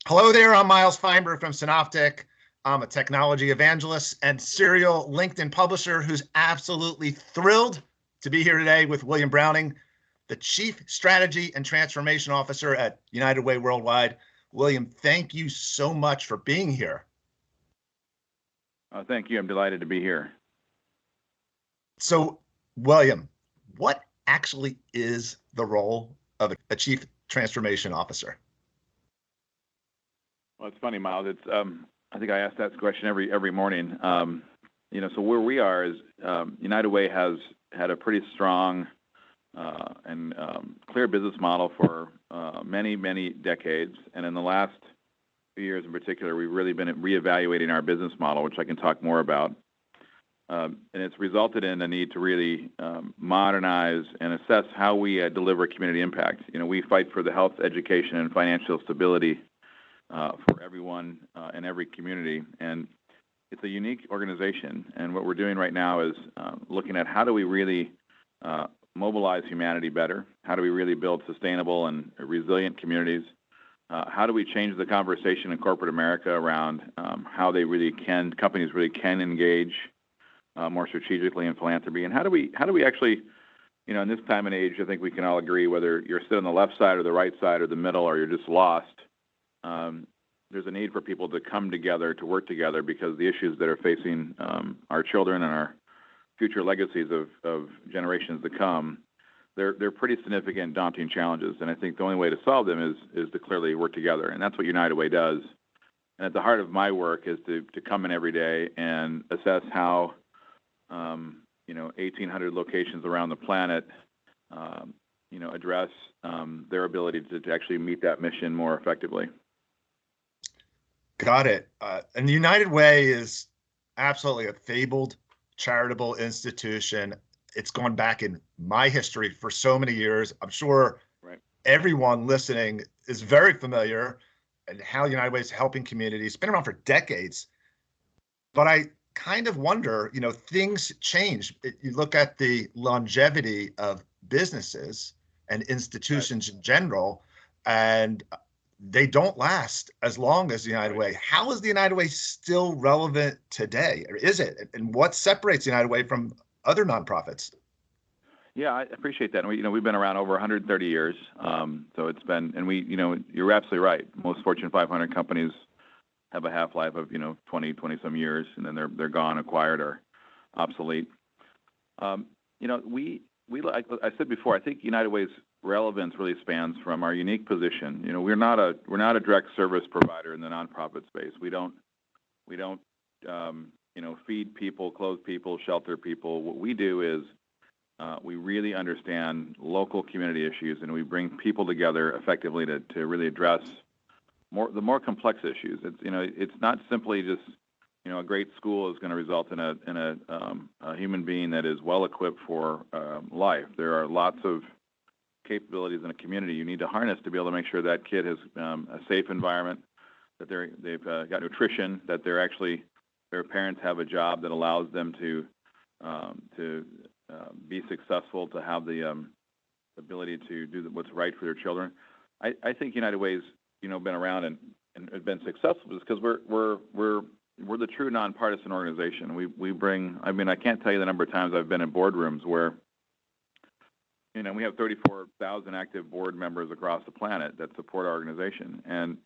Hello there, I'm Miles Feinberg from Synoptek. I'm a technology evangelist and serial LinkedIn publisher who's absolutely thrilled to be here today with William Browning, the Chief Strategy and Transformation Officer at United Way Worldwide. William, thank you so much for being here. Thank you. I'm delighted to be here. So, William, what actually is the role of a Chief Transformation Officer? Well, it's funny, Miles. I think I ask that question every morning. So where we are is United Way has had a pretty strong and clear business model for many decades, and in the last few years in particular, we've really been reevaluating our business model, which I can talk more about. And it's resulted in a need to really modernize and assess how we deliver community impact. We fight for the health, education, and financial stability for everyone in every community. And it's a unique organization. And what we're doing right now is looking at how do we really mobilize humanity better? How do we really build sustainable and resilient communities? How do we change the conversation in corporate America around how companies really can engage more strategically in philanthropy? And how do we actually, in this time and age, I think we can all agree, whether you're sitting on the left side or the right side or the middle or you're just lost, there's a need for people to come together, to work together, because the issues that are facing our children and our future legacies of generations to come, they're pretty significant, daunting challenges. And I think the only way to solve them is to clearly work together. And that's what United Way does. And at the heart of my work is to come in every day and assess how 1,800 locations around the planet, address their ability to actually meet that mission more effectively. Got it. And the United Way is absolutely a fabled charitable institution. It's gone back in my history for so many years. I'm sure everyone listening is very familiar and how United Way is helping communities. It's been around for decades. But I kind of wonder, things change. You look at the longevity of businesses and institutions in general, and they don't last as long as the United Way. How is the United Way still relevant today? Or is it? And what separates the United Way from other nonprofits? Yeah, I appreciate that. And we've been around over 130 years. So it's been, and you're absolutely right. Most Fortune 500 companies have a half-life of 20 some years, and then they're gone, acquired, or obsolete. Like I said before, I think United Way's relevance really spans from our unique position. We're not a direct service provider in the nonprofit space. We don't feed people, clothe people, shelter people. What we do is we really understand local community issues, and we bring people together effectively to really address the more complex issues. It's not simply just a great school is going to result in a human being that is well equipped for life. There are lots of capabilities in a community you need to harness to be able to make sure that kid has a safe environment, that they've got nutrition, that their parents have a job that allows them to be successful, to have the ability to do what's right for their children. I think United Way's been around and been successful just because we're the true nonpartisan organization. We bring. I can't tell you the number of times I've been in boardrooms where we have 34,000 active board members across the planet that support our organization, and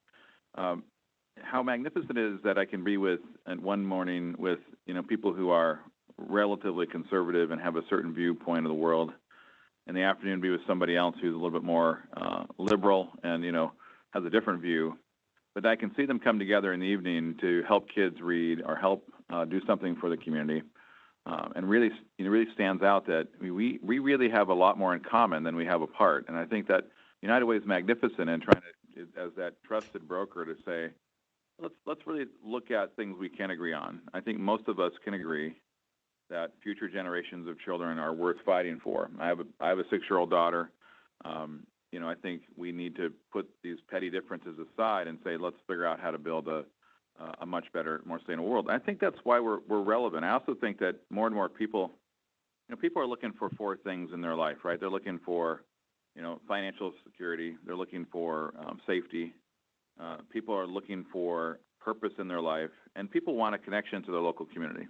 how magnificent it is that I can be one morning with people who are relatively conservative and have a certain viewpoint of the world, in the afternoon be with somebody else who's a little bit more liberal and has a different view. But I can see them come together in the evening to help kids read or help do something for the community, and really stands out that we really have a lot more in common than we have apart. And I think that United Way is magnificent in trying to, as that trusted broker, to say, let's really look at things we can agree on. I think most of us can agree that future generations of children are worth fighting for. I have a 6-year-old daughter. I think we need to put these petty differences aside and say, let's figure out how to build a much better, more sustainable world. And I think that's why we're relevant. I also think that more and more people are looking for 4 things in their life, right? They're looking for, financial security. They're looking for safety. People are looking for purpose in their life, and people want a connection to their local community.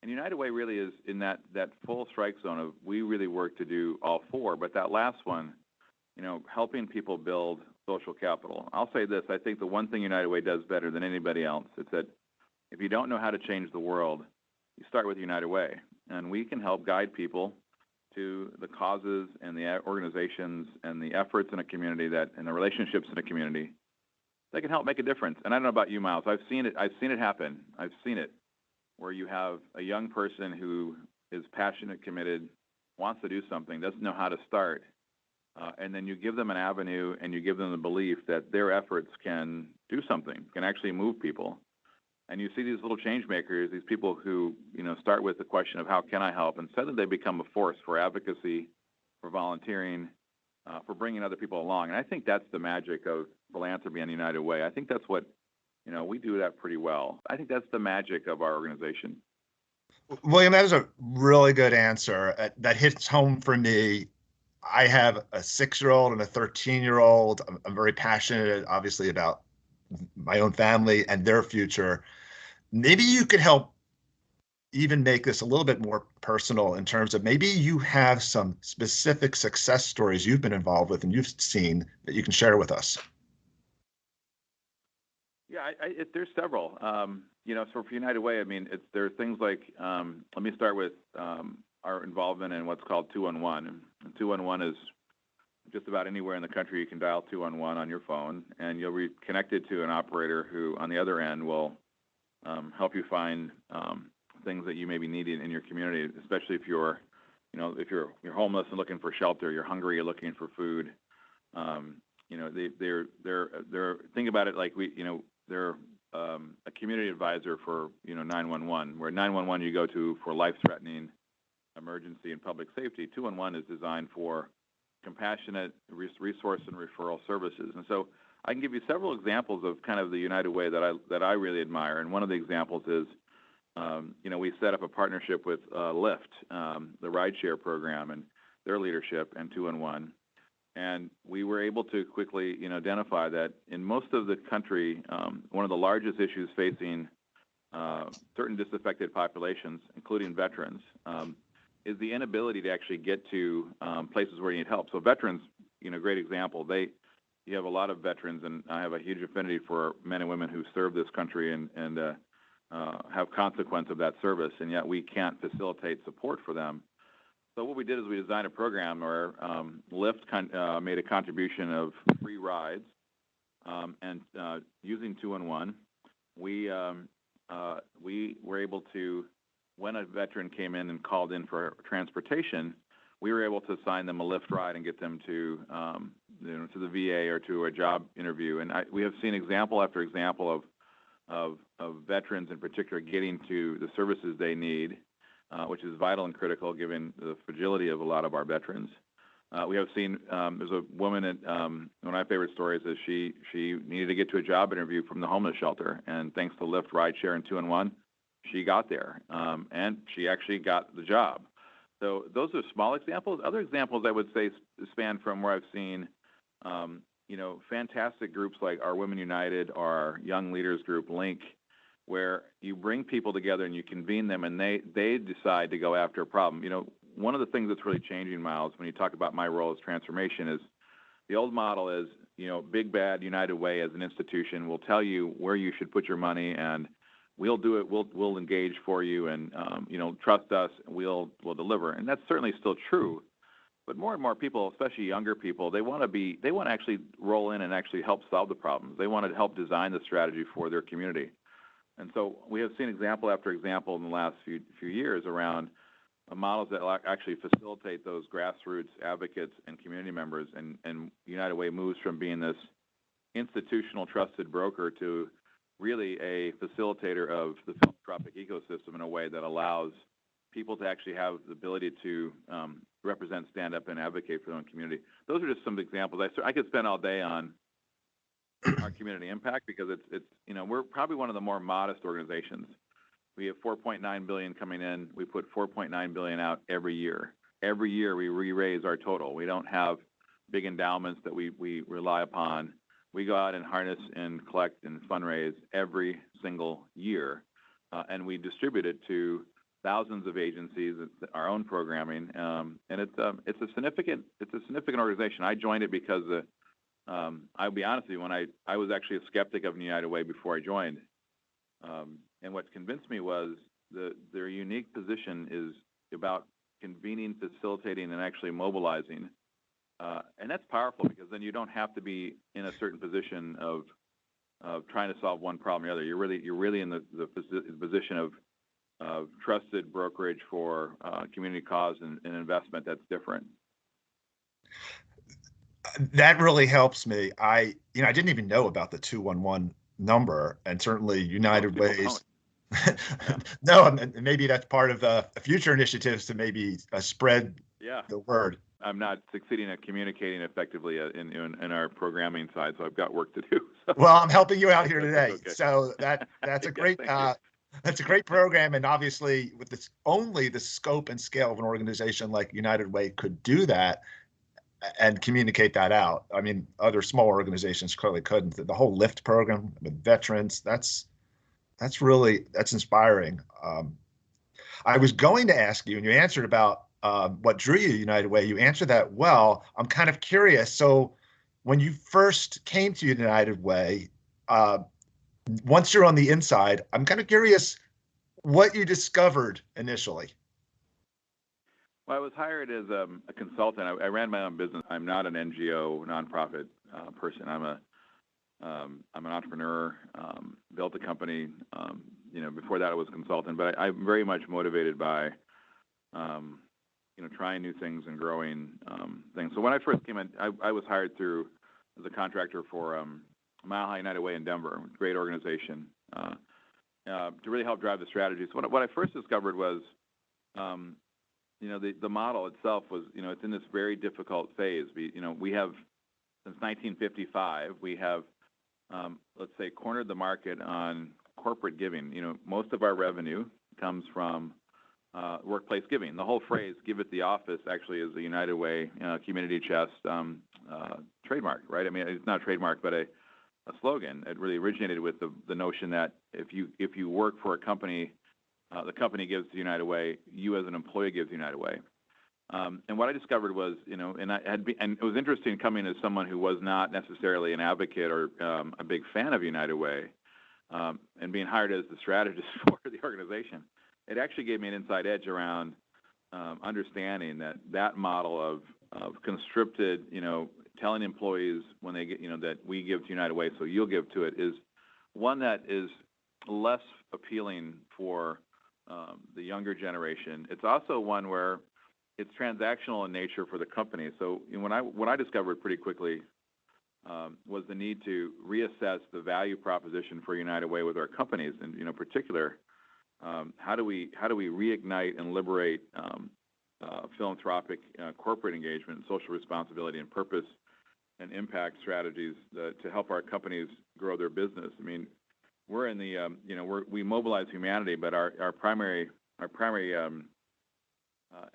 And United Way really is in that full strike zone of we really work to do all four. But that last one, helping people build social capital. I'll say this: I think the one thing United Way does better than anybody else is that if you don't know how to change the world, you start with United Way, and we can help guide people to the causes and the organizations and the efforts in a community and the relationships in a community that can help make a difference. And I don't know about you, Miles. I've seen it happen. I've seen it where you have a young person who is passionate, committed, wants to do something, doesn't know how to start, and then you give them an avenue and you give them the belief that their efforts can do something, can actually move people. And you see these little change makers, these people who, start with the question of how can I help, and suddenly they become a force for advocacy, for volunteering, for bringing other people along. And I think that's the magic of philanthropy and United Way. I think that's what, we do that pretty well. I think that's the magic of our organization. William, that is a really good answer. That hits home for me. I have a 6-year-old and a 13-year-old. I'm very passionate, obviously, about my own family and their future. Maybe you could help even make this a little bit more personal in terms of maybe you have some specific success stories you've been involved with and you've seen that you can share with us. Yeah, there's several. So for United Way, there are things like, let me start with our involvement in what's called 211. And 211 is just about anywhere in the country you can dial 211 on your phone, and you'll be connected to an operator who, on the other end, will help you find things that you may be needing in your community, especially if you're homeless and looking for shelter, you're hungry, you're looking for food. They're think about it like they're a community advisor for 911, where 911 you go to for life-threatening emergency and public safety. 211 is designed for compassionate resource and referral services. And so I can give you several examples of kind of the United Way that I really admire. And one of the examples is, we set up a partnership with Lyft, the rideshare program, and their leadership, and 211. And we were able to quickly, identify that in most of the country, one of the largest issues facing certain disaffected populations, including veterans, is the inability to actually get to places where you need help. So veterans, great example. You have a lot of veterans, and I have a huge affinity for men and women who serve this country and have consequence of that service, and yet we can't facilitate support for them. So what we did is we designed a program where Lyft made a contribution of free rides, and using 211, we were able to, when a veteran came in and called in for transportation, we were able to assign them a Lyft ride and get them to the VA or to a job interview. And we have seen example after example of veterans in particular getting to the services they need, which is vital and critical given the fragility of a lot of our veterans. We have seen, there's a woman one of my favorite stories is she needed to get to a job interview from the homeless shelter, and thanks to Lyft rideshare and 211, she got there, and she actually got the job. So those are small examples. Other examples I would say span from where I've seen, fantastic groups like our Women United, our Young Leaders Group, Link, where you bring people together and you convene them, and they decide to go after a problem. One of the things that's really changing, Miles, when you talk about my role as transformation, is the old model is, big bad United Way as an institution will tell you where you should put your money, and we'll do it. We'll engage for you, and trust us. We'll deliver, and that's certainly still true. But more and more people, especially younger people, they want to actually roll in and actually help solve the problems. They want to help design the strategy for their community. And so we have seen example after example in the last few years around models that actually facilitate those grassroots advocates and community members. And United Way moves from being this institutional trusted broker to really a facilitator of the philanthropic ecosystem in a way that allows people to actually have the ability to represent, stand up, and advocate for their own community. Those are just some examples. I could spend all day on our community impact because it's we're probably one of the more modest organizations. We have $4.9 billion coming in. We put $4.9 billion out every year. Every year we re-raise our total. We don't have big endowments that we rely upon. We go out and harness and collect and fundraise every single year, and we distribute it to thousands of agencies, our own programming, and it's a significant organization. I joined it because I'll be honest with you, when I was actually a skeptic of United Way before I joined, and what convinced me was their unique position is about convening, facilitating, and actually mobilizing. And that's powerful because then you don't have to be in a certain position of trying to solve one problem or the other. You're really in the position of trusted brokerage for community cause and investment that's different. That really helps me. I didn't even know about the 211 number, and certainly United Ways. No, maybe that's part of future initiatives to maybe spread the word. I'm not succeeding at communicating effectively in our programming side, so I've got work to do. So. Well, I'm helping you out here today. Okay. So that's a great that's a great program, and obviously with this only the scope and scale of an organization like United Way could do that and communicate that out. I mean, other small organizations clearly couldn't. The whole LIFT program with veterans, that's inspiring. I was going to ask you, and you answered about what drew you to United Way. You answered that well. I'm kind of curious. So when you first came to United Way, once you're on the inside, I'm kind of curious what you discovered initially. Well, I was hired as a consultant. I ran my own business. I'm not an NGO nonprofit person. I'm an entrepreneur. Built a company. Before that I was a consultant. But I'm very much motivated by, trying new things and growing things. So when I first came in, I was hired as a contractor for Mile High United Way in Denver, great organization, to really help drive the strategy. So what I first discovered was, the model itself was, it's in this very difficult phase. We have, since 1955, we have, let's say, cornered the market on corporate giving. Most of our revenue comes from workplace giving. The whole phrase "give at the office" actually is a United Way community chest trademark, right? I mean, it's not a trademark, but a slogan. It really originated with the notion that if you work for a company, the company gives to United Way, you as an employee gives United Way. And what I discovered was, and it was interesting coming as someone who was not necessarily an advocate or a big fan of United Way, and being hired as the strategist for the organization. It actually gave me an inside edge around understanding that model of conscripted, telling employees when they get, that we give to United Way, so you'll give to it, is one that is less appealing for the younger generation. It's also one where it's transactional in nature for the company. So what I discovered pretty quickly was the need to reassess the value proposition for United Way with our companies, and in particular, how do we reignite and liberate philanthropic corporate engagement, social responsibility, and purpose and impact strategies to help our companies grow their business. I mean, we're in the we mobilize humanity, but our primary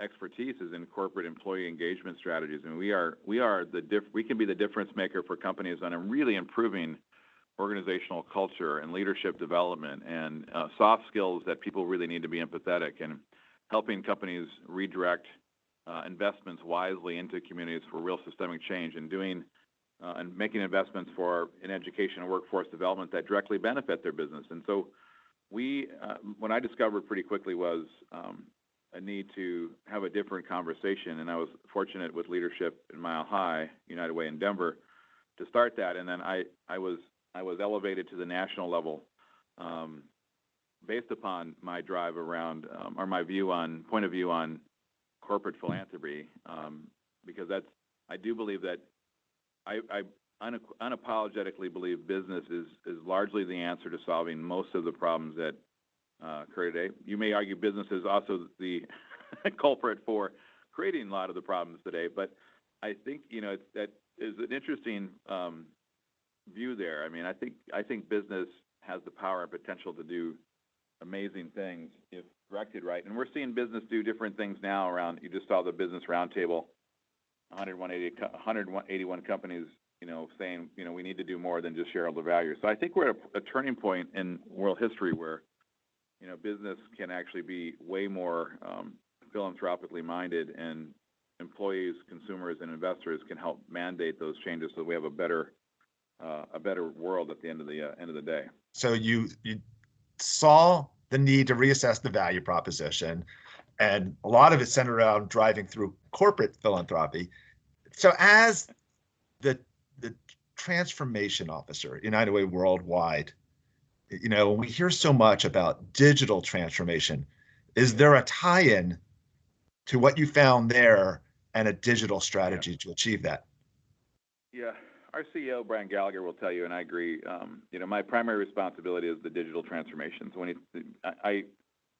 expertise is in corporate employee engagement strategies, and we can be the difference maker for companies on really improving organizational culture and leadership development and soft skills that people really need to be empathetic, and helping companies redirect investments wisely into communities for real systemic change, and doing and making investments in education and workforce development that directly benefit their business. And so what I discovered pretty quickly was a need to have a different conversation, and I was fortunate with leadership in Mile High United Way in Denver to start that, and then I was elevated to the national level based upon my drive around or my point of view on corporate philanthropy, because I do believe that I unapologetically believe business is largely the answer to solving most of the problems that occur today. You may argue business is also the culprit for creating a lot of the problems today, but I think that is an interesting view there. I mean, I think business has the power and potential to do amazing things if directed right, and we're seeing business do different things now around. You just saw the Business Roundtable, 181 companies saying, we need to do more than just shareholder value. So I think we're at a turning point in world history where, business can actually be way more philanthropically minded, and employees, consumers, and investors can help mandate those changes so we have a better world at the end of the day. So you saw the need to reassess the value proposition, and a lot of it centered around driving through corporate philanthropy. So as the transformation officer, United Way Worldwide, we hear so much about digital transformation. Is there a tie-in to what you found there and a digital strategy to achieve that? Yeah. Our CEO, Brian Gallagher, will tell you, and I agree, my primary responsibility is the digital transformation. So I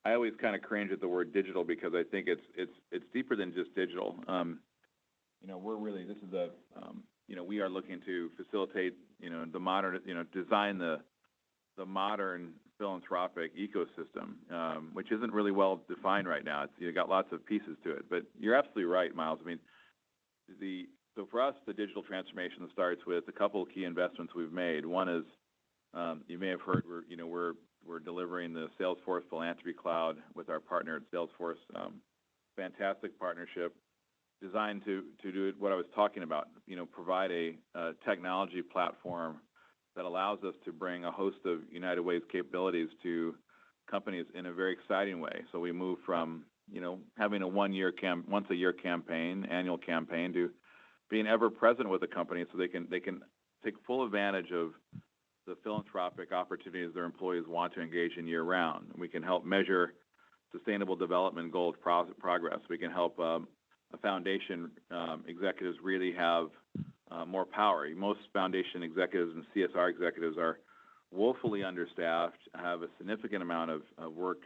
always kind of cringe at the word digital because I think it's deeper than just digital. We are looking to facilitate, the modern, design the modern philanthropic ecosystem, which isn't really well defined right now. It's got lots of pieces to it, but you're absolutely right, Miles. I mean, so for us, the digital transformation starts with a couple of key investments we've made. One is, you may have heard, we're delivering the Salesforce Philanthropy Cloud with our partner at Salesforce. Fantastic partnership designed to do what I was talking about, provide a technology platform that allows us to bring a host of United Way's capabilities to companies in a very exciting way. So we move from, having a once a year campaign, annual campaign, to being ever present with the company so they can take full advantage of the philanthropic opportunities their employees want to engage in year round. We can help measure sustainable development goals progress. We can help a foundation executives really have more power. Most foundation executives and CSR executives are woefully understaffed, have a significant amount of work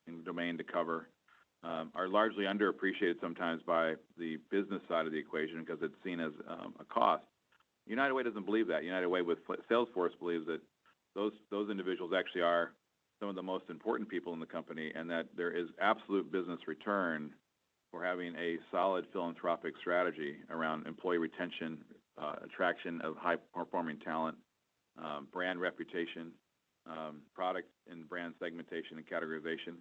in domain to cover, are largely underappreciated sometimes by the business side of the equation because it's seen as a cost. United Way doesn't believe that. United Way with Salesforce believes that those individuals actually are some of the most important people in the company, and that there is absolute business return for having a solid philanthropic strategy around employee retention, attraction of high-performing talent, brand reputation, product and brand segmentation and categorization.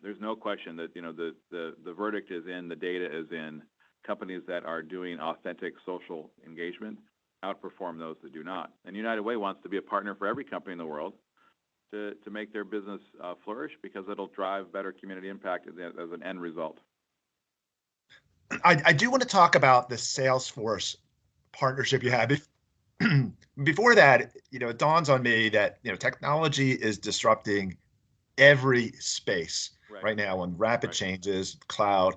There's no question that the verdict is in, the data is in. Companies that are doing authentic social engagement outperform those that do not. And United Way wants to be a partner for every company in the world to make their business flourish, because it'll drive better community impact as an end result. I do want to talk about the Salesforce partnership you have. Before that, it dawns on me that technology is disrupting every space right now on rapid changes, cloud.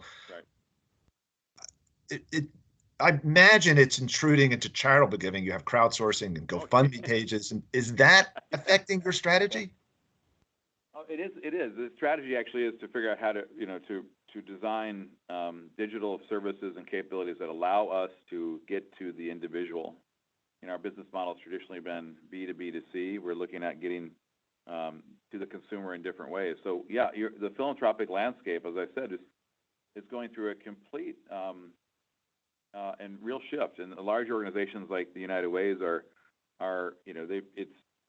I imagine it's intruding into charitable giving. You have crowdsourcing and GoFundMe pages. And is that affecting your strategy? It is. The strategy actually is to figure out how to design digital services and capabilities that allow us to get to the individual. Our business model has traditionally been B2B2C. We're looking at getting to the consumer in different ways. So yeah, the philanthropic landscape, as I said, is going through a complete and real shift. And the large organizations like the United Ways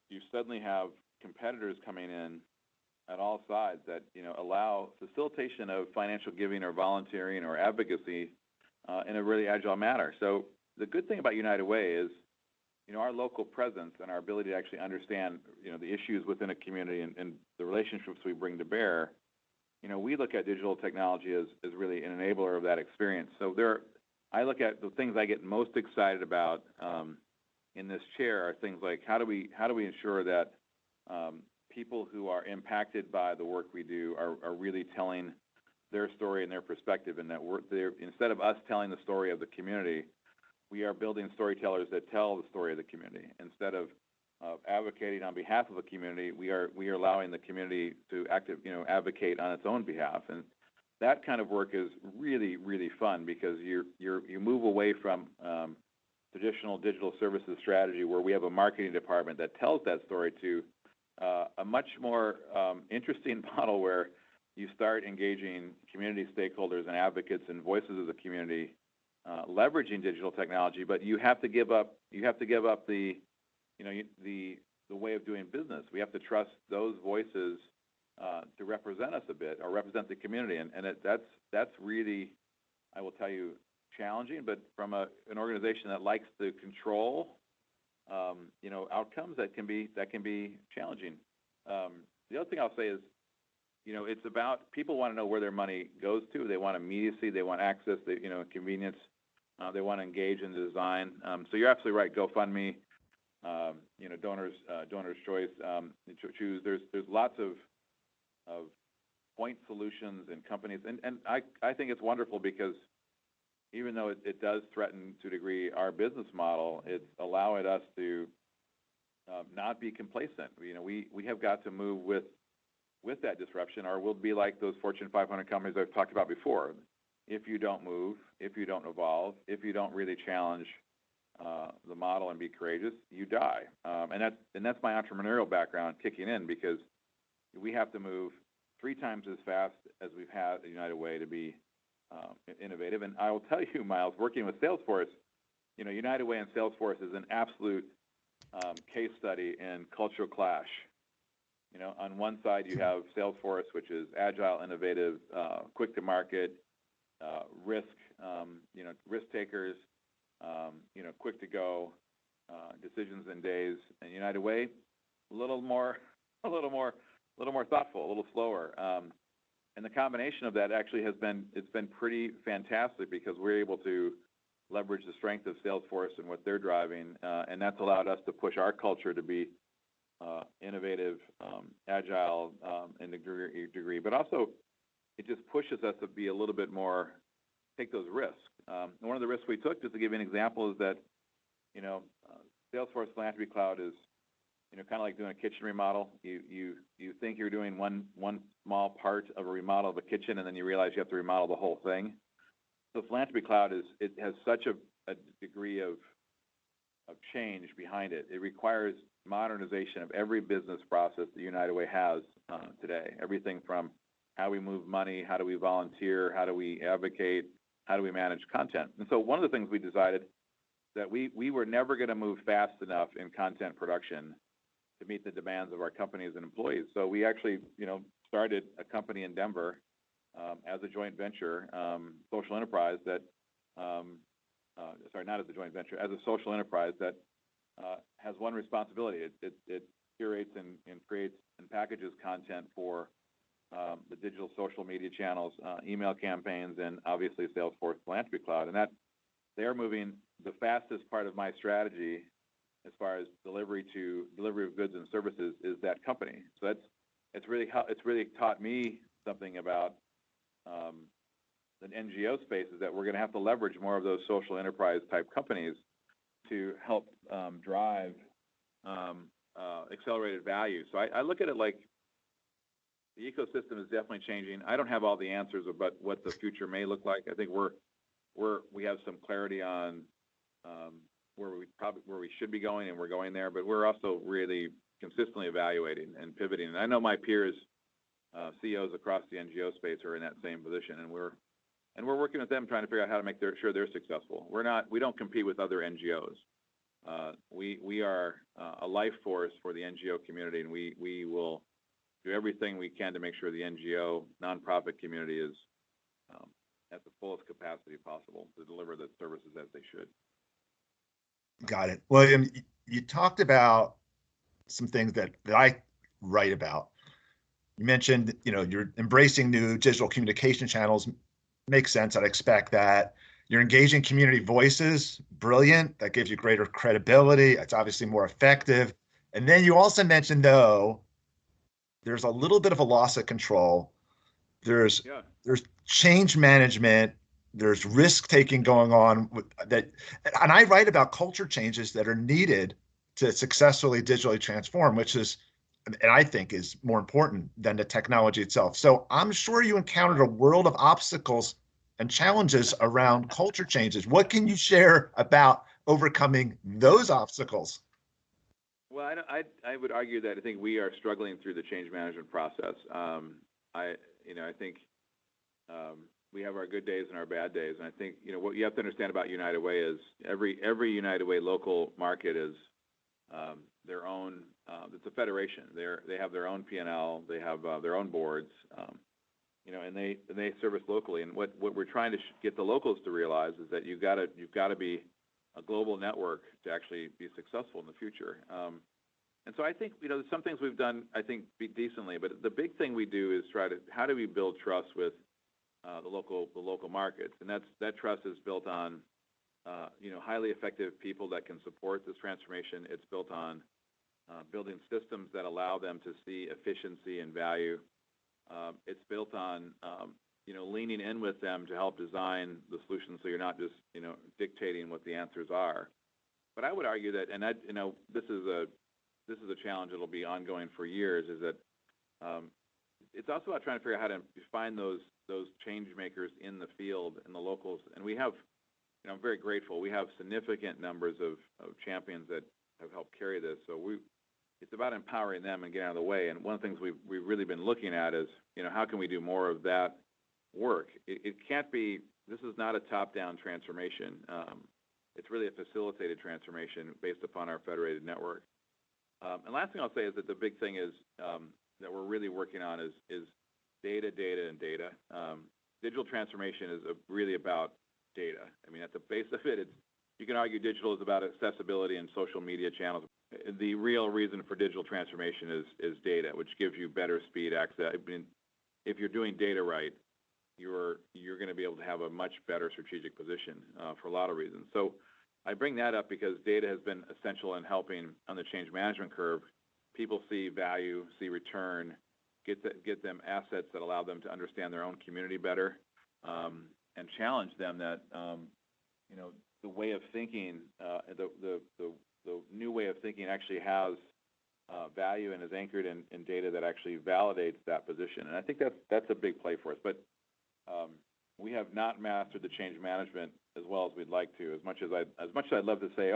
you suddenly have competitors coming in at all sides that allow facilitation of financial giving or volunteering or advocacy in a really agile manner. So the good thing about United Way is our local presence and our ability to actually understand the issues within a community and the relationships we bring to bear. We look at digital technology as really an enabler of that experience. So I look at the things I get most excited about in this chair are things like how do we ensure that people who are impacted by the work we do are really telling their story and their perspective, and that instead of us telling the story of the community, we are building storytellers that tell the story of the community. Instead of advocating on behalf of a community, we are allowing the community to advocate on its own behalf. And that kind of work is really, really fun because you move away from traditional digital services strategy where we have a marketing department that tells that story to a much more interesting model where you start engaging community stakeholders and advocates and voices of the community leveraging digital technology, but you have to give up the the way of doing business. We have to trust those voices to represent us a bit, or represent the community, and that's really, I will tell you, challenging. But from an organization that likes to control outcomes, that can be challenging. The other thing I'll say is, it's about, people want to know where their money goes to. They want immediacy. They want access. Convenience. They want to engage in the design. So you're absolutely right. GoFundMe, Donors Choice, Choose. There's lots of point solutions and companies, and I think it's wonderful, because even though it does threaten to a degree our business model, it's allowing us to not be complacent. We have got to move with that disruption, or we'll be like those Fortune 500 companies I've talked about before. If you don't move, if you don't evolve, if you don't really challenge the model and be courageous, you die. And that's my entrepreneurial background kicking in, because we have to move 3 times as fast as we've had at United Way to be innovative. And I will tell you, Miles, working with Salesforce, United Way and Salesforce is an absolute case study in cultural clash. On one side you have Salesforce, which is agile, innovative, quick to market, risk takers, quick to go, decisions in days. And United Way, a little more thoughtful, a little slower. And the combination of that actually it's been pretty fantastic, because we're able to leverage the strength of Salesforce and what they're driving, and that's allowed us to push our culture to be innovative, agile in a degree, but also it just pushes us to be a little bit more, take those risks. And one of the risks we took, just to give you an example, is that Salesforce Philanthropy Cloud is kind of like doing a kitchen remodel. You think you're doing one small part of a remodel of a kitchen, and then you realize you have to remodel the whole thing. So Philanthropy Cloud has such a degree of change behind it. It requires modernization of every business process that United Way has today. Everything from how we move money, how do we volunteer, how do we advocate, how do we manage content. And so one of the things we decided that we were never going to move fast enough in content production to meet the demands of our companies and employees. So we actually, started a company in Denver as a joint venture, social enterprise that, not as a joint venture, as a social enterprise that has one responsibility. It curates and creates and packages content for the digital social media channels, email campaigns, and obviously Salesforce Philanthropy Cloud. And that they're moving the fastest part of my strategy as far as delivery of goods and services is that company. So it's really taught me something about the NGO space, is that we're going to have to leverage more of those social enterprise type companies to help drive accelerated value. So I look at it like the ecosystem is definitely changing. I don't have all the answers about what the future may look like. I think we have some clarity on where we should be going, and we're going there. But we're also really consistently evaluating and pivoting. And I know my peers, CEOs across the NGO space, are in that same position, and we're working with them, trying to figure out how to make sure they're successful. We don't compete with other NGOs. We are a life force for the NGO community, and we will do everything we can to make sure the NGO nonprofit community is at the fullest capacity possible to deliver the services as they should. Got it. William, you talked about some things that I write about. You mentioned, you're embracing new digital communication channels. Makes sense. I'd expect that. You're engaging community voices. Brilliant. That gives you greater credibility. It's obviously more effective. And then you also mentioned, though, there's a little bit of a loss of control. There's change management. There's risk taking going on with that. And I write about culture changes that are needed to successfully digitally transform, which is, and I think is more important than the technology itself. So I'm sure you encountered a world of obstacles and challenges around culture changes. What can you share about overcoming those obstacles? Well, I would argue that I think we are struggling through the change management process. I think we have our good days and our bad days. And I think, what you have to understand about United Way is every United Way local market is their own. It's a federation. They have their own P&L. They have their own boards. And they service locally. And what we're trying to get the locals to realize is that you've got to be a global network to actually be successful in the future. And so I think, some things we've done, I think, decently, but the big thing we do is how do we build trust with the local markets? And that trust is built on, highly effective people that can support this transformation. It's built on building systems that allow them to see efficiency and value. It's built on, leaning in with them to help design the solution, so you're not just, dictating what the answers are. But I would argue that, and this is a challenge that'll be ongoing for years, is that it's also about trying to figure out how to find those change makers in the field and the locals. And we have, I'm very grateful. We have significant numbers of champions that have helped carry this. So it's about empowering them and getting out of the way. And one of the things we've really been looking at is, how can we do more of that work? It can't be. This is not a top-down transformation. It's really a facilitated transformation based upon our federated network. And last thing I'll say is that the big thing is that we're really working on is data. Digital transformation is really about data. I mean, at the base of it, you can argue digital is about accessibility and social media channels. The real reason for digital transformation is data, which gives you better speed access. I mean, if you're doing data right, you're going to be able to have a much better strategic position for a lot of reasons. So I bring that up because data has been essential in helping on the change management curve. People see value, see return, get them assets that allow them to understand their own community better, and challenge them that the way of thinking, the new way of thinking actually has value and is anchored in data that actually validates that position. And I think that's a big play for us. But we have not mastered the change management as well as we'd like to. As much as I'd love to say,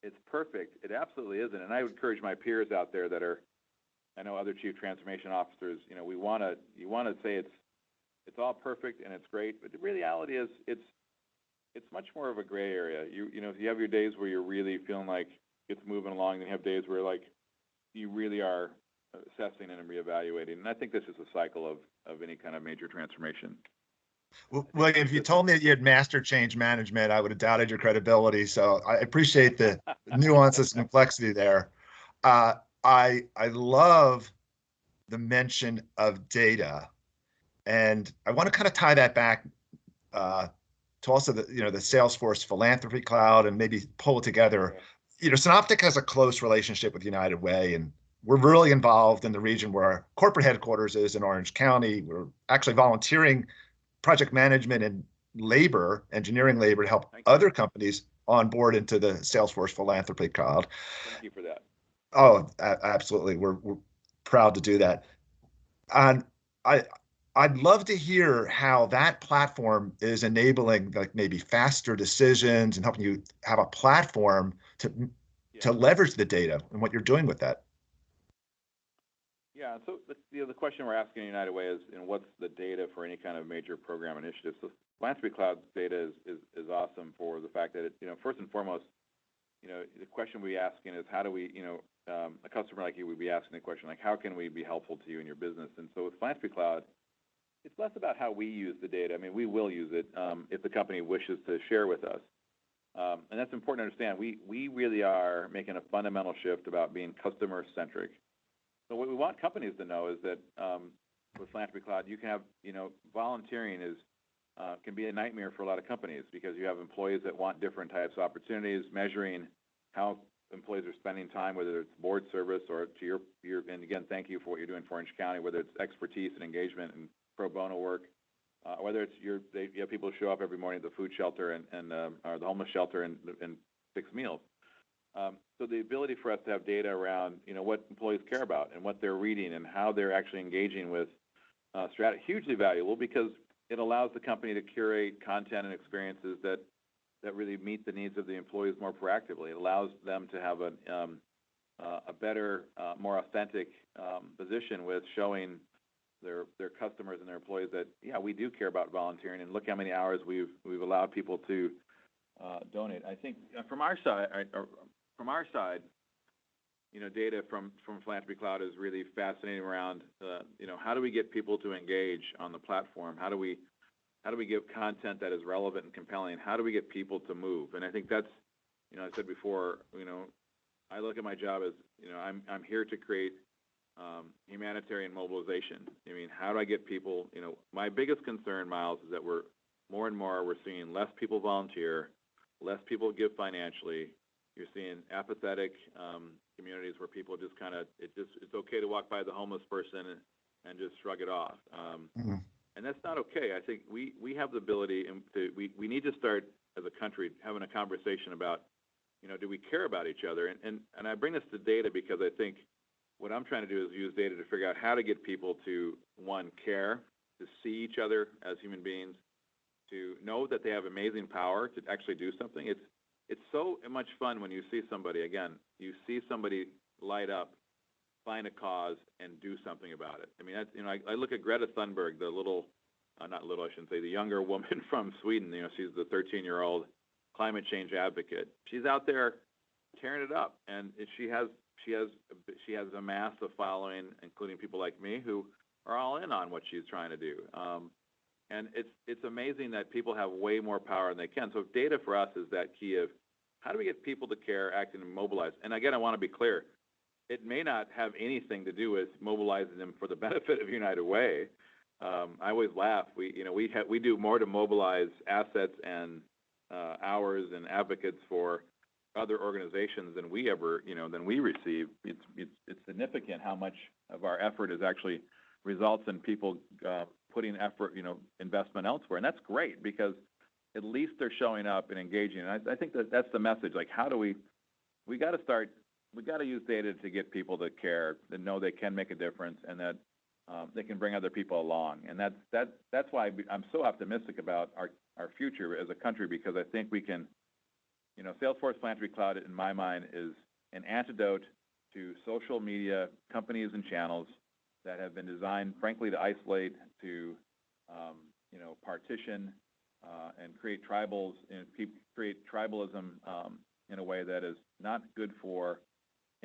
it's perfect, it absolutely isn't. And I would encourage my peers out there that are, I know other chief transformation officers, you want to say it's all perfect and it's great, but the reality is it's much more of a gray area. You have your days where you're really feeling like it's moving along, and you have days where like you really are assessing and reevaluating. And I think this is a cycle of any kind of major transformation. Well, if you told me that you had mastered change management, I would have doubted your credibility. So I appreciate the nuances and complexity there. I love the mention of data, and I want to kind of tie that back to also the Salesforce Philanthropy Cloud, and maybe pull it together. Synoptek has a close relationship with United Way, and we're really involved in the region where our corporate headquarters is in Orange County. We're actually volunteering project management and engineering labor to help other companies on board into the Salesforce Philanthropy Cloud. Thank you for that. Oh, absolutely. We're proud to do that. And I'd love to hear how that platform is enabling like maybe faster decisions and helping you have a platform to leverage the data and what you're doing with that. Yeah, so the question we're asking United Way is, what's the data for any kind of major program initiative? So Philanthropy Cloud data is awesome for the fact that first and foremost, the question we're asking is how do we, a customer like you would be asking the question like, how can we be helpful to you in your business? And so with Philanthropy Cloud, it's less about how we use the data. I mean, we will use it if the company wishes to share with us. And that's important to understand. We really are making a fundamental shift about being customer-centric. So what we want companies to know is that with Philanthropy Cloud, you can have, volunteering can be a nightmare for a lot of companies because you have employees that want different types of opportunities, measuring how employees are spending time, whether it's board service or to your and again, thank you for what you're doing for Orange County, whether it's expertise and engagement and pro bono work, whether it's you have people who show up every morning at the food shelter and or the homeless shelter and fix meals. So the ability for us to have data around, what employees care about and what they're reading and how they're actually engaging with strategy, hugely valuable because it allows the company to curate content and experiences that really meet the needs of the employees more proactively. It allows them to have a better, more authentic position with showing their customers and their employees that we do care about volunteering, and look how many hours we've allowed people to donate. I think from our side, data from Philanthropy Cloud is really fascinating around how do we get people to engage on the platform? How do we give content that is relevant and compelling? How do we get people to move? And I think that's, I said before, I look at my job as, I'm here to create humanitarian mobilization. I mean, how do I get people, my biggest concern, Miles, is that we're seeing less people volunteer, less people give financially. You're seeing apathetic communities where people just it's okay to walk by the homeless person and just shrug it off. And that's not okay. I think we have the ability we need to start as a country having a conversation about, do we care about each other? And I bring this to data because I think what I'm trying to do is use data to figure out how to get people to, one, care, to see each other as human beings, to know that they have amazing power to actually do something. It's so much fun when you see somebody light up, find a cause, and do something about it. I mean, I look at Greta Thunberg, the younger woman from Sweden. She's the 13-year-old climate change advocate. She's out there tearing it up, and she has amassed a following, including people like me, who are all in on what she's trying to do. And it's amazing that people have way more power than they can. So data for us is that key of how do we get people to care, act, and mobilize. And again, I want to be clear. It may not have anything to do with mobilizing them for the benefit of United Way. I always laugh. We do more to mobilize assets and hours and advocates for other organizations than we receive. It's significant how much of our effort is actually results in people putting effort, investment elsewhere, and that's great because at least they're showing up and engaging. And I think that's the message. Like, how do we got to use data to get people to care, to know they can make a difference, and that they can bring other people along. And that's why I'm so optimistic about our future as a country, because I think we can. Salesforce Philanthropy Cloud, in my mind, is an antidote to social media companies and channels that have been designed, frankly, to isolate, to partition, and create tribalism in a way that is not good for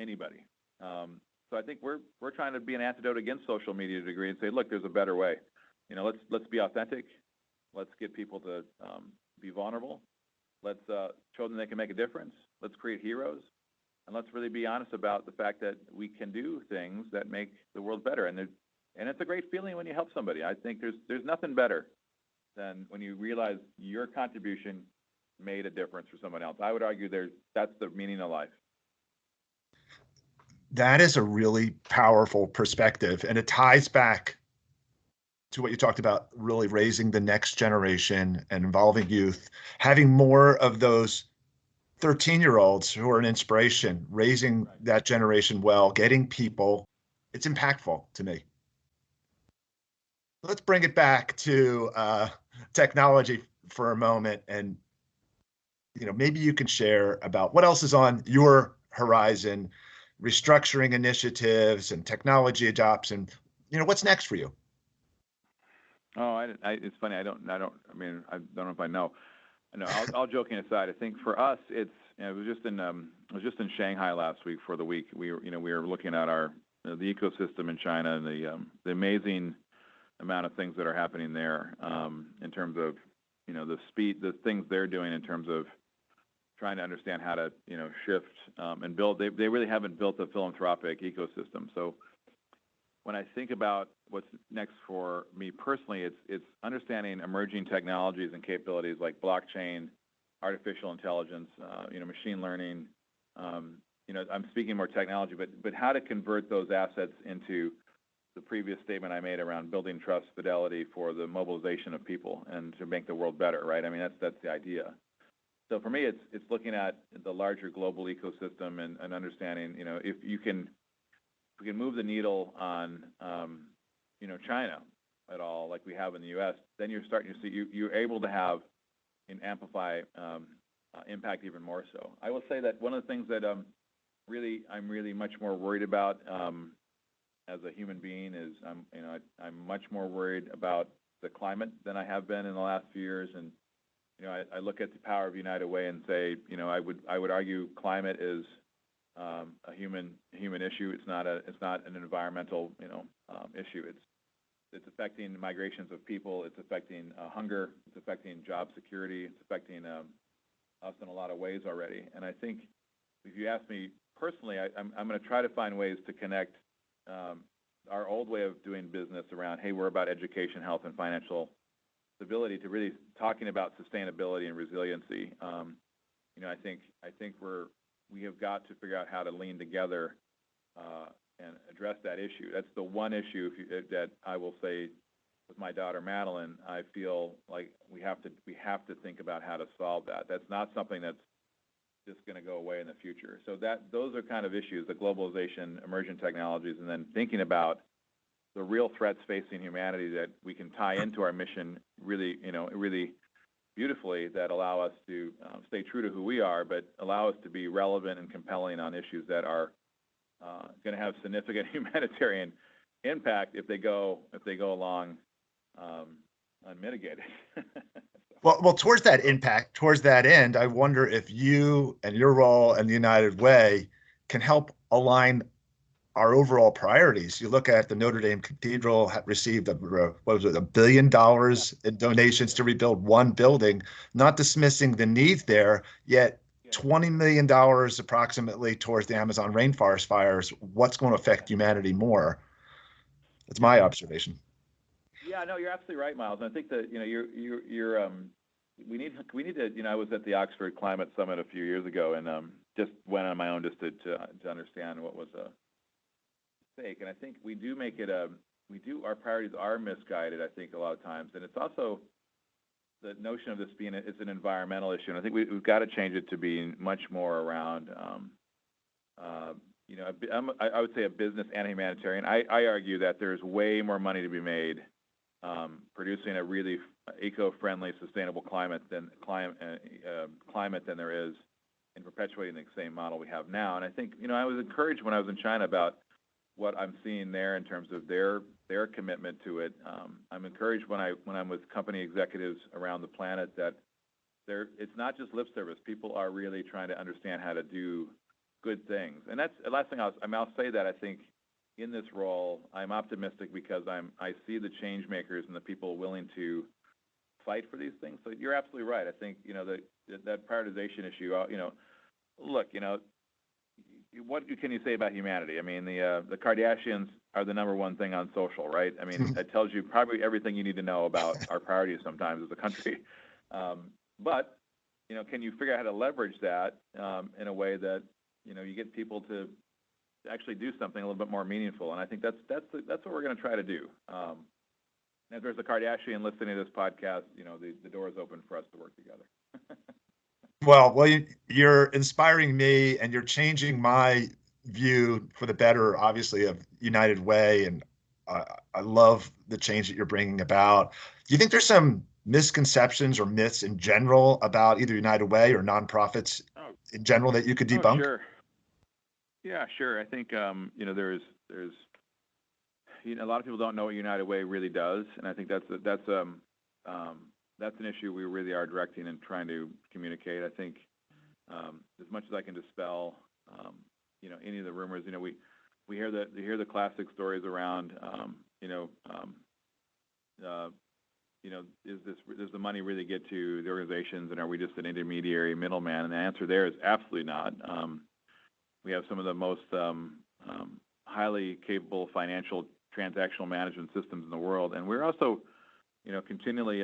anybody. So I think we're trying to be an antidote against social media to a degree and say, look, there's a better way. Let's be authentic. Let's get people to be vulnerable. Let's show them they can make a difference. Let's create heroes. And let's really be honest about the fact that we can do things that make the world better. And it's a great feeling when you help somebody. I think there's nothing better than when you realize your contribution made a difference for someone else. I would argue that's the meaning of life. That is a really powerful perspective, and it ties back to what you talked about, really raising the next generation and involving youth, having more of those 13-year-olds who are an inspiration, raising that generation well, getting people. It's impactful to me. Let's bring it back to technology for a moment, and maybe you can share about what else is on your horizon, restructuring initiatives and technology adoption. What's next for you? Oh, it's funny. I don't know if I know. No, all joking aside, I think for us, it's. I was just in Shanghai last week for the week. We were looking at the ecosystem in China and the amazing amount of things that are happening there in terms of the speed, the things they're doing in terms of trying to understand how to shift and build. They really haven't built a philanthropic ecosystem. So when I think about what's next for me personally, it's understanding emerging technologies and capabilities like blockchain, artificial intelligence, machine learning. I'm speaking more technology, but how to convert those assets into the previous statement I made around building trust, fidelity for the mobilization of people and to make the world better, right? I mean, that's the idea. So for me, it's looking at the larger global ecosystem and understanding, if we can move the needle on, China at all, like we have in the U.S., then you're starting to see you're able to have and amplify impact even more so. I will say that one of the things that I'm really much more worried about as a human being is I'm much more worried about the climate than I have been in the last few years. And I look at the power of United Way and say, I would argue climate is a human issue. It's not an environmental issue. It's affecting migrations of people. It's affecting hunger. It's affecting job security. It's affecting us in a lot of ways already. And I think if you ask me personally, I'm going to try to find ways to connect our old way of doing business around, hey, we're about education, health, and financial stability, to really talking about sustainability and resiliency. I think we have got to figure out how to lean together and address that issue. That's the one issue that I will say with my daughter Madeline. I feel like we have to think about how to solve that. That's not something that's just going to go away in the future. So those are kind of issues: the globalization, emerging technologies, and then thinking about the real threats facing humanity that we can tie into our mission really beautifully, that allow us to stay true to who we are, but allow us to be relevant and compelling on issues that are going to have significant humanitarian impact if they go along unmitigated. Well, towards that impact, towards that end, I wonder if you and your role and the United Way can help align our overall priorities. You look at the Notre Dame Cathedral received $1 billion in donations to rebuild one building, not dismissing the need there, yet $20 million approximately towards the Amazon rainforest fires. What's going to affect humanity more? That's my observation. Yeah, no, you're absolutely right, Miles. And I think that we need to. I was at the Oxford Climate Summit a few years ago, and just went on my own just to understand what was stake. And I think we do make it our priorities are misguided, I think, a lot of times. And it's also the notion of this being it's an environmental issue. And I think we've got to change it to being much more around, I would say a business and a humanitarian. I argue that there's way more money to be made producing a really eco-friendly, sustainable climate than there is in perpetuating the same model we have now. And I think, I was encouraged when I was in China about what I'm seeing there in terms of their commitment to it. I'm encouraged when I'm with company executives around the planet that it's not just lip service. People are really trying to understand how to do good things. And that's the last thing I'll say, that I think in this role, I'm optimistic because I see the change makers and the people willing to fight for these things. So you're absolutely right. I think, that prioritization issue, look, what can you say about humanity? I mean, the Kardashians are the number one thing on social, right? I mean, it tells you probably everything you need to know about our priorities sometimes as a country. But, can you figure out how to leverage that in a way that, you get people to actually do something a little bit more meaningful? And I think that's what we're going to try to do. And if there's a Kardashian listening to this podcast, the door is open for us to work together. Well, you're inspiring me, and you're changing my view for the better, obviously, of United Way, and I love the change that you're bringing about. Do you think there's some misconceptions or myths in general about either United Way or nonprofits in general that you could debunk? Sure. Yeah, sure. I think there's a lot of people don't know what United Way really does, and I think that's an issue we really are directing and trying to communicate. I think as much as I can dispel, any of the rumors, we hear the classic stories around, does the money really get to the organizations, and are we just an intermediary middleman? And the answer there is absolutely not. We have some of the most highly capable financial transactional management systems in the world, and we're also, continually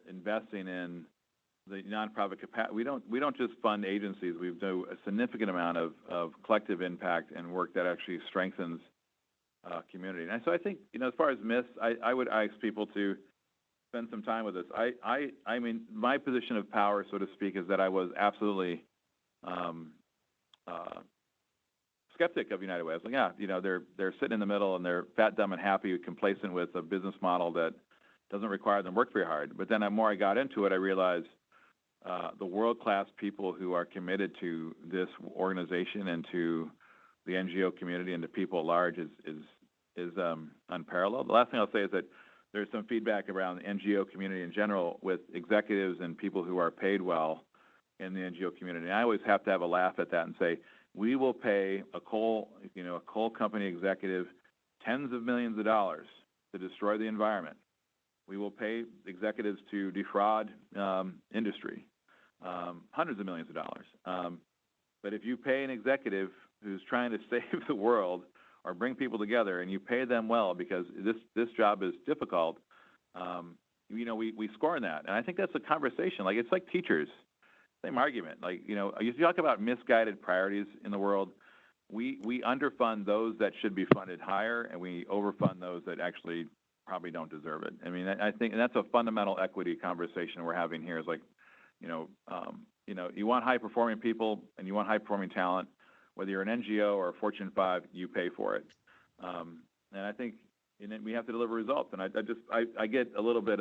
investing in the nonprofit capacity. We don't just fund agencies. We do a significant amount of collective impact and work that actually strengthens community. And so I think, as far as myths, I would ask people to spend some time with us. I mean, my position of power, so to speak, is that I was absolutely skeptic of United Way. I was like, yeah, they're sitting in the middle, and they're fat, dumb, and happy, complacent with a business model that doesn't require them to work very hard. But then the more I got into it, I realized the world-class people who are committed to this organization and to the NGO community and to people at large is unparalleled. The last thing I'll say is that there's some feedback around the NGO community in general with executives and people who are paid well in the NGO community. And I always have to have a laugh at that and say, we will pay a coal company executive tens of millions of dollars to destroy the environment. We will pay executives to defraud industry, hundreds of millions of dollars. But if you pay an executive who's trying to save the world or bring people together, and you pay them well because this job is difficult, we score in that. And I think that's a conversation. Like, it's like teachers, same argument. Like, you talk about misguided priorities in the world. We underfund those that should be funded higher, and we overfund those that actually probably don't deserve it. I mean, I think, and that's a fundamental equity conversation we're having here. Is like, you want high performing people and you want high performing talent. Whether you're an NGO or a Fortune 5, you pay for it. And I think we have to deliver results. And I get a little bit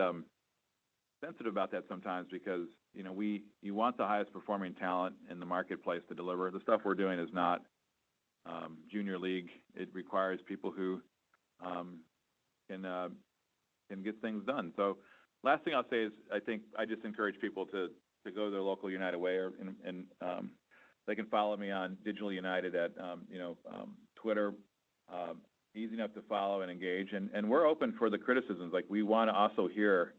sensitive about that sometimes because, you want the highest performing talent in the marketplace to deliver. The stuff we're doing is not junior league. It requires people who can get things done. So last thing I'll say is I think I just encourage people to go to their local United Way, and they can follow me on Digital United at Twitter. Easy enough to follow and engage, and we're open for the criticisms. Like, we want to also hear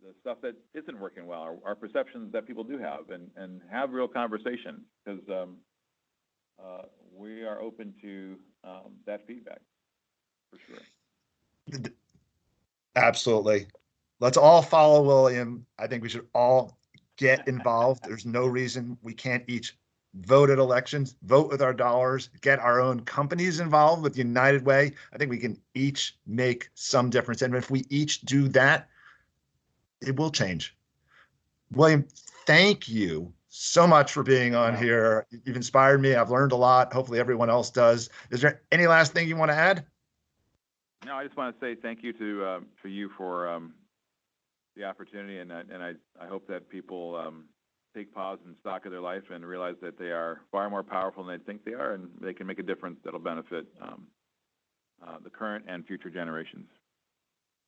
the stuff that isn't working well, or perceptions that people do have, and have real conversation, because we are open to that feedback for sure. Absolutely. Let's all follow William. I think we should all get involved. There's no reason we can't each vote at elections, vote with our dollars, get our own companies involved with United Way. I think we can each make some difference. And if we each do that, it will change. William, thank you so much for being on here. You've inspired me. I've learned a lot. Hopefully everyone else does. Is there any last thing you want to add? No, I just want to say thank you to you for the opportunity, and I hope that people take pause and stock of their life and realize that they are far more powerful than they think they are, and they can make a difference that'll benefit the current and future generations.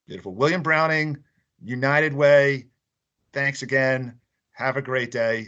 Beautiful. William Browning, United Way, thanks again. Have a great day.